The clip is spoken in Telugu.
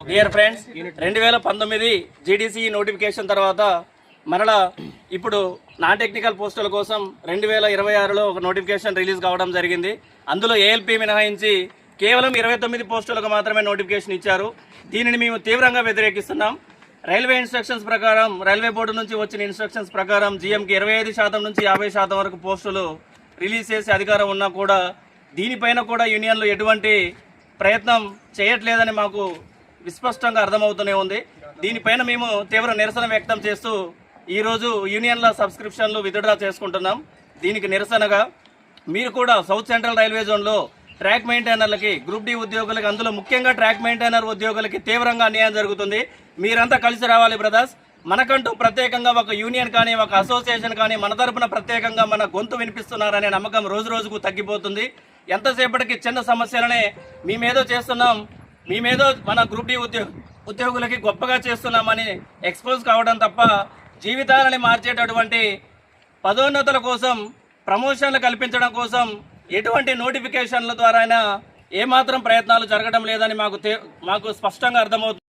డియర్ ఫ్రెండ్స్, 2019 జీడీసీ నోటిఫికేషన్ తర్వాత మరలా ఇప్పుడు నాన్ టెక్నికల్ పోస్టుల కోసం 2026లో ఒక నోటిఫికేషన్ రిలీజ్ కావడం జరిగింది. అందులో ఏఎల్పీ మినహాయించి కేవలం 29 పోస్టులకు మాత్రమే నోటిఫికేషన్ ఇచ్చారు. దీనిని మేము తీవ్రంగా వ్యతిరేకిస్తున్నాం. రైల్వే ఇన్స్ట్రక్షన్స్ ప్రకారం, రైల్వే బోర్డు నుంచి వచ్చిన ఇన్స్ట్రక్షన్స్ ప్రకారం జీఎంకి 25% నుంచి 50% వరకు పోస్టులు రిలీజ్ చేసే అధికారం ఉన్నా కూడా దీనిపైన కూడా యూనియన్లు ఎటువంటి ప్రయత్నం చేయట్లేదని మాకు విస్పష్టంగా అర్థమవుతూనే ఉంది. దీనిపైన మేము తీవ్ర నిరసన వ్యక్తం చేస్తూ ఈరోజు యూనియన్ల సబ్స్క్రిప్షన్లు విత్డ్రా చేసుకుంటున్నాం. దీనికి నిరసనగా మీరు కూడా సౌత్ సెంట్రల్ రైల్వే జోన్లో ట్రాక్ మెయింటైనర్లకి, గ్రూప్ డి ఉద్యోగులకి, అందులో ముఖ్యంగా ట్రాక్ మెయింటైనర్ ఉద్యోగులకి తీవ్రంగా అన్యాయం జరుగుతుంది. మీరంతా కలిసి రావాలి బ్రదర్స్. మనకంటూ ప్రత్యేకంగా ఒక యూనియన్ కానీ, ఒక అసోసియేషన్ కానీ మన తరపున ప్రత్యేకంగా మన గొంతు వినిపిస్తున్నారనే నమ్మకం రోజు రోజుకు తగ్గిపోతుంది. ఎంతసేపటికి చిన్న సమస్యలనే మేమేదో చేస్తున్నాం, మేమేదో మన గ్రూప్ డి ఉద్యోగులకి గొప్పగా చేస్తున్నామని ఎక్స్పోజ్ కావడం తప్ప జీవితాలని మార్చేటటువంటి పదోన్నతుల కోసం, ప్రమోషన్లు కల్పించడం కోసం ఎటువంటి నోటిఫికేషన్ల ద్వారా ఏమాత్రం ప్రయత్నాలు జరగడం లేదని మాకు స్పష్టంగా అర్థమవుతుంది.